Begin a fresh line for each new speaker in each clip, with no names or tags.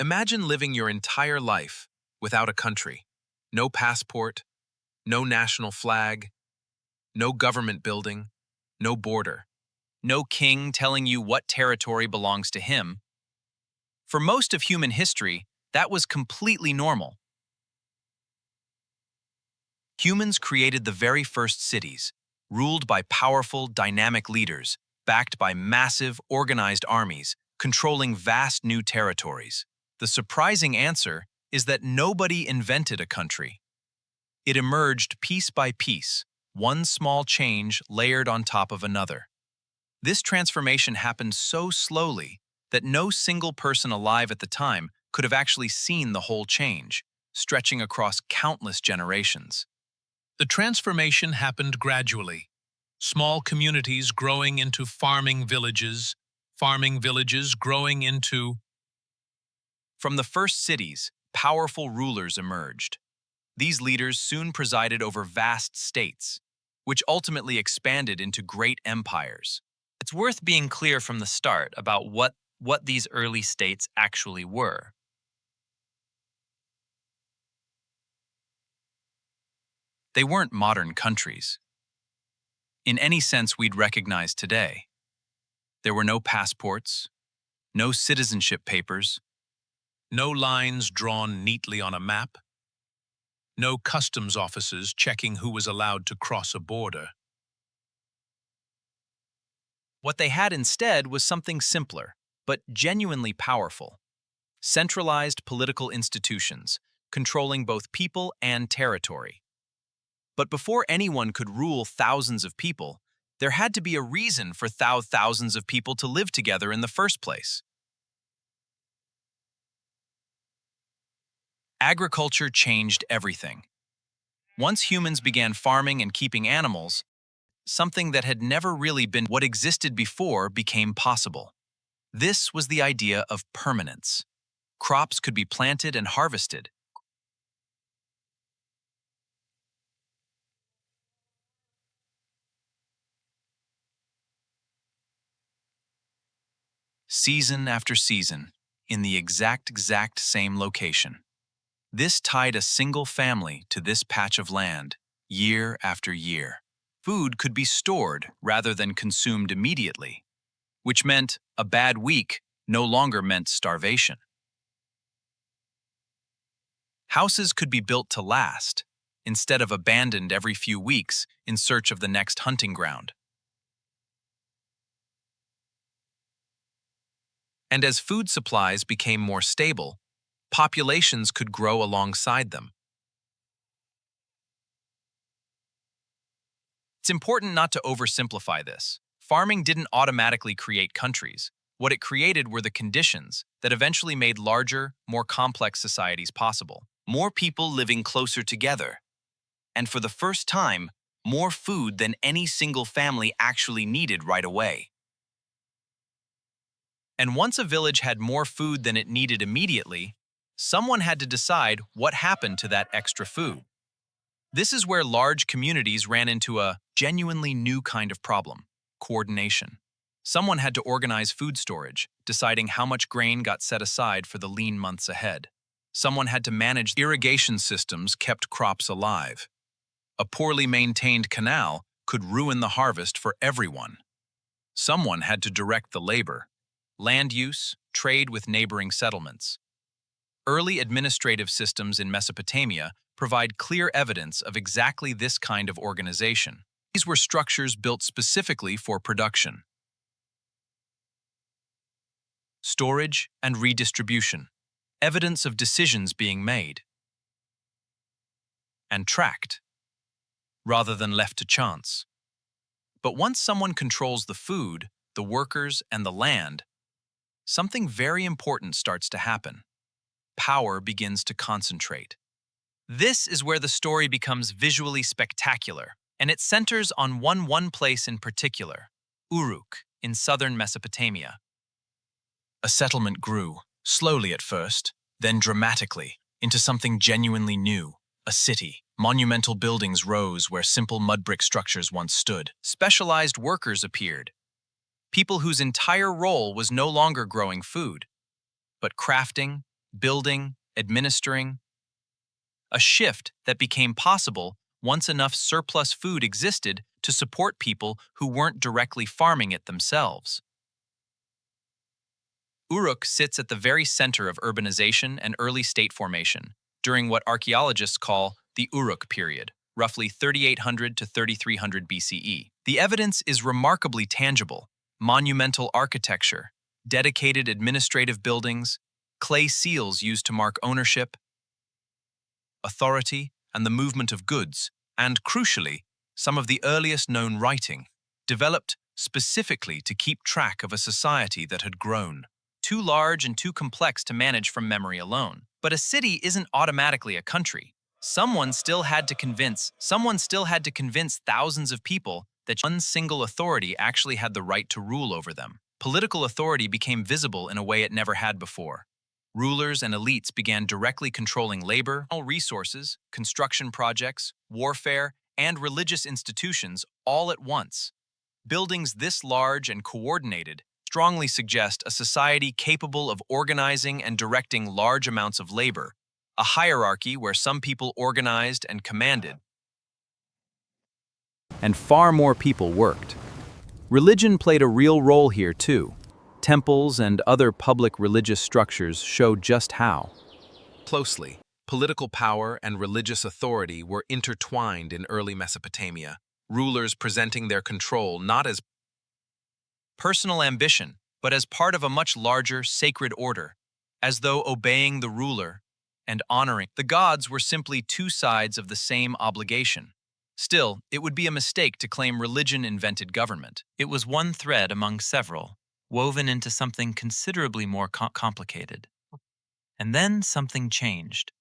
Imagine living your entire life without a country. No passport, no national flag, no government building, no border. No king telling you what territory belongs to him. For most of human history, that was completely normal. Humans created the very first cities, ruled by powerful, dynamic leaders, backed by massive, organized armies, controlling vast new territories. The surprising answer is that nobody invented a country. It emerged piece by piece, one small change layered on top of another. This transformation happened so slowly that no single person alive at the time could have actually seen the whole change, stretching across countless generations.
The transformation happened gradually. Small communities growing into farming villages growing into...
From the first cities, powerful rulers emerged. These leaders soon presided over vast states, which ultimately expanded into great empires. It's worth being clear from the start about what these early states actually were. They weren't modern countries, in any sense we'd recognize today. There were no passports, no citizenship papers,
No lines drawn neatly on a map. No customs officers checking who was allowed to cross a border.
What they had instead was something simpler, but genuinely powerful. Centralized political institutions, controlling both people and territory. But before anyone could rule thousands of people, there had to be a reason for thousands of people to live together in the first place. Agriculture changed everything. Once humans began farming and keeping animals, something that had never really been what existed before became possible. This was the idea of permanence. Crops could be planted and harvested. Season after season, in the exact same location. This tied a single family to this patch of land, year after year. Food could be stored rather than consumed immediately, which meant a bad week no longer meant starvation. Houses could be built to last, instead of abandoned every few weeks in search of the next hunting ground. And as food supplies became more stable, populations could grow alongside them. It's important not to oversimplify this. Farming didn't automatically create countries. What it created were the conditions that eventually made larger, more complex societies possible. More people living closer together. And for the first time, more food than any single family actually needed right away. And once a village had more food than it needed immediately, someone had to decide what happened to that extra food. This is where large communities ran into a genuinely new kind of problem: coordination. Someone had to organize food storage, deciding how much grain got set aside for the lean months ahead. Someone had to manage irrigation systems kept crops alive. A poorly maintained canal could ruin the harvest for everyone. Someone had to direct the labor, land use, trade with neighboring settlements. Early administrative systems in Mesopotamia provide clear evidence of exactly this kind of organization. These were structures built specifically for production. Storage and redistribution, evidence of decisions being made. And tracked, rather than left to chance. But once someone controls the food, the workers, and the land, something very important starts to happen. Power begins to concentrate. This is where the story becomes visually spectacular, and it centers on one place in particular, Uruk, in southern Mesopotamia. A settlement grew, slowly at first, then dramatically, into something genuinely new, a city. Monumental buildings rose where simple mud brick structures once stood. Specialized workers appeared, people whose entire role was no longer growing food, but crafting, building, administering, a shift that became possible once enough surplus food existed to support people who weren't directly farming it themselves. Uruk sits at the very center of urbanization and early state formation during what archaeologists call the Uruk period, roughly 3800 to 3300 BCE. The evidence is remarkably tangible: monumental architecture, dedicated administrative buildings, clay seals used to mark ownership, authority, and the movement of goods, and, crucially, some of the earliest known writing, developed specifically to keep track of a society that had grown. Too large and too complex to manage from memory alone. But a city isn't automatically a country. Someone still had to convince thousands of people that one single authority actually had the right to rule over them. Political authority became visible in a way it never had before. Rulers and elites began directly controlling labor, resources, construction projects, warfare, and religious institutions all at once. Buildings this large and coordinated strongly suggest a society capable of organizing and directing large amounts of labor, a hierarchy where some people organized and commanded, and far more people worked. Religion played a real role here too. Temples and other public religious structures show just how closely political power and religious authority were intertwined in early Mesopotamia, rulers presenting their control not as personal ambition, but as part of a much larger sacred order, as though obeying the ruler and honoring the gods were simply two sides of the same obligation. Still, it would be a mistake to claim religion invented government. It was one thread among several, woven into something considerably more complicated. And then something changed.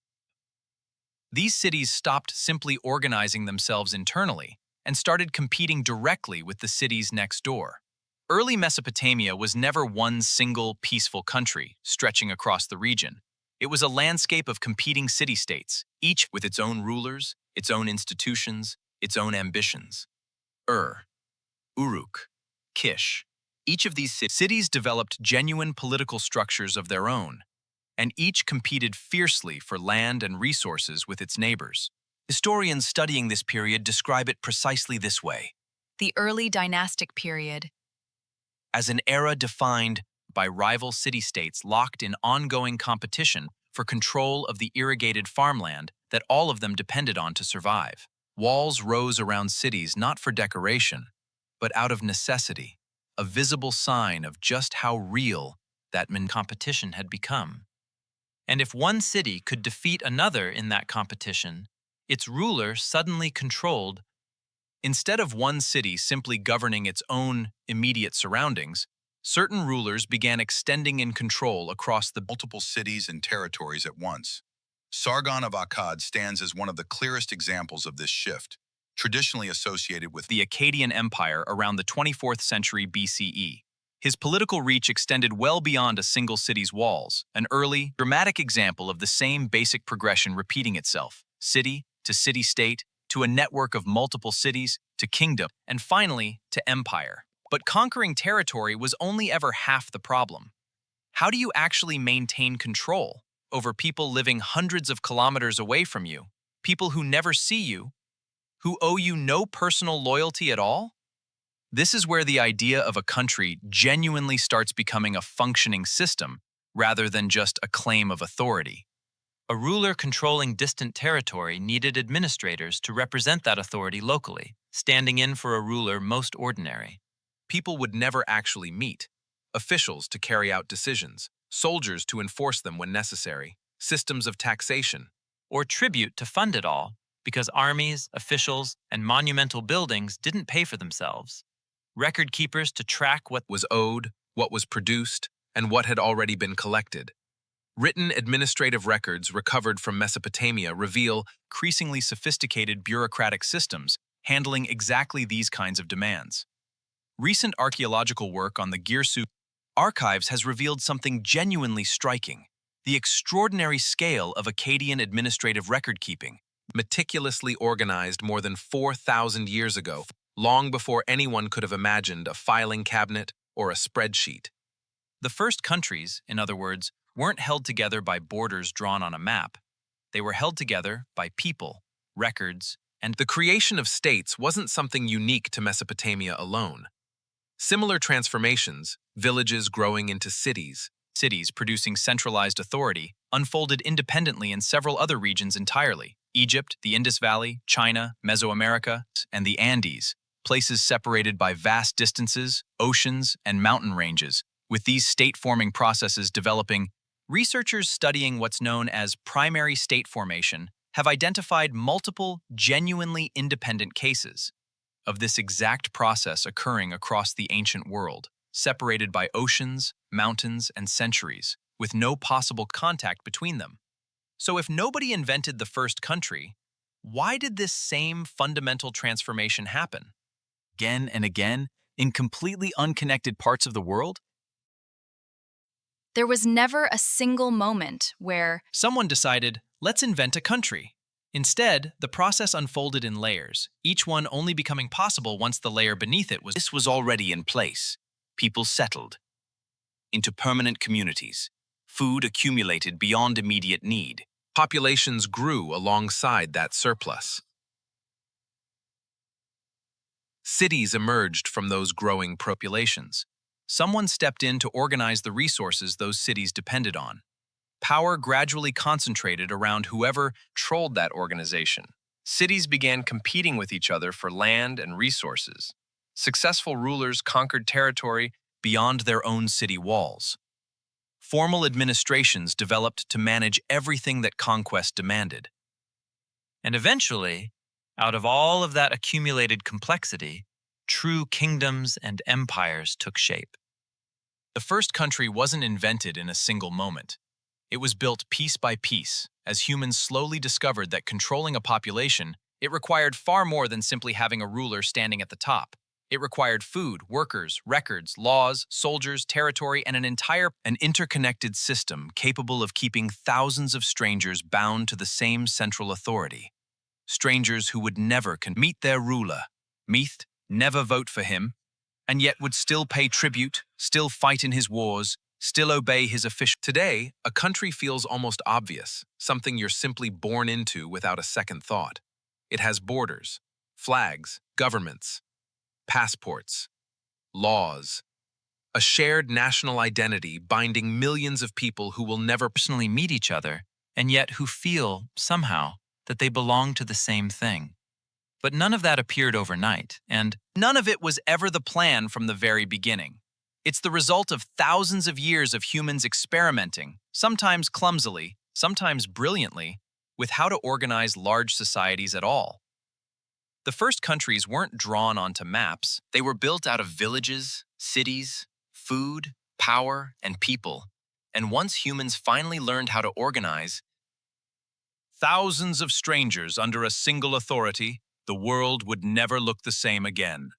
These cities stopped simply organizing themselves internally and started competing directly with the cities next door. Early Mesopotamia was never one single peaceful country stretching across the region. It was a landscape of competing city-states, each with its own rulers, its own institutions, its own ambitions. Uruk, Kish. Each of these cities developed genuine political structures of their own, and each competed fiercely for land and resources with its neighbors. Historians studying this period describe it precisely this way:
The early dynastic period.
as an era defined by rival city-states locked in ongoing competition for control of the irrigated farmland that all of them depended on to survive. Walls rose around cities not for decoration, but out of necessity, a visible sign of just how real that competition had become. And if one city could defeat another in that competition, its ruler suddenly controlled. Instead of one city simply governing its own immediate surroundings, certain rulers began extending in control across the
multiple cities and territories at once. Sargon of Akkad stands as one of the clearest examples of this shift, traditionally associated with
the Akkadian Empire around the 24th century BCE. His political reach extended well beyond a single city's walls, an early, dramatic example of the same basic progression repeating itself: city to city-state, to a network of multiple cities, to kingdom, and finally, to empire. But conquering territory was only ever half the problem. How do you actually maintain control over people living hundreds of kilometers away from you, people who never see you, who owe you no personal loyalty at all? This is where the idea of a country genuinely starts becoming a functioning system rather than just a claim of authority. A ruler controlling distant territory needed administrators to represent that authority locally, standing in for a ruler most ordinary. People would never actually meet: officials to carry out decisions, soldiers to enforce them when necessary, systems of taxation, or tribute to fund it all, because armies, officials, and monumental buildings didn't pay for themselves. Record keepers to track what
Was owed, what was produced, and what had already been collected. Written administrative records recovered from Mesopotamia reveal
increasingly sophisticated bureaucratic systems handling exactly these kinds of demands. Recent archaeological work on the Girsu archives has revealed something genuinely striking: the extraordinary scale of Akkadian administrative record-keeping,
meticulously organized more than 4,000 years ago, long before anyone could have imagined a filing cabinet or a spreadsheet.
The first countries, in other words, weren't held together by borders drawn on a map. They were held together by people, records, and the creation of states wasn't something unique to Mesopotamia alone. Similar transformations, villages growing into cities producing centralized authority, unfolded independently in several other regions entirely: Egypt, the Indus Valley, China, Mesoamerica, and the Andes, places separated by vast distances, oceans, and mountain ranges. With these state-forming processes developing, researchers studying what's known as primary state formation have identified multiple genuinely independent cases of this exact process occurring across the ancient world, separated by oceans, mountains, and centuries, with no possible contact between them. So if nobody invented the first country, why did this same fundamental transformation happen? Again and again, in completely unconnected parts of the world?
There was never a single moment where
Someone decided, let's invent a country. Instead, the process unfolded in layers, each one only becoming possible once the layer beneath it was.
This was already in place. People settled into permanent communities. Food accumulated beyond immediate need.
Populations grew alongside that surplus. Cities emerged from those growing
Populations. Someone stepped in to organize the resources those cities depended on. Power gradually concentrated around whoever controlled that organization. Cities began competing with each other for land and resources. Successful rulers conquered territory beyond their own city walls. Formal administrations developed to manage everything that conquest demanded. And eventually, out of all of that accumulated complexity, true kingdoms and empires took shape. The first country wasn't invented in a single moment. It was built piece by piece, as humans slowly discovered that controlling a population, it required far more than simply having a ruler standing at the top. It required food, workers, records, laws, soldiers, territory, and an interconnected system capable of keeping thousands of strangers bound to the same central authority. Strangers who would never meet their ruler, never vote for him, and yet would still pay tribute, still fight in his wars, still obey his official.
Today, a country feels almost obvious, something you're simply born into without a second thought. It has borders, flags, governments, passports, laws, a shared national identity binding millions of people who will never
Personally meet each other, and yet who feel, somehow, that they belong to the same thing. But none of that appeared overnight, and none of it was ever the plan from the very beginning. It's the result of thousands of years of humans experimenting, sometimes clumsily, sometimes brilliantly, with how to organize large societies at all. The first countries weren't drawn onto maps. They were built out of villages, cities, food, power, and people. And once humans finally learned how to organize,
thousands of strangers under a single authority, the world would never look the same again.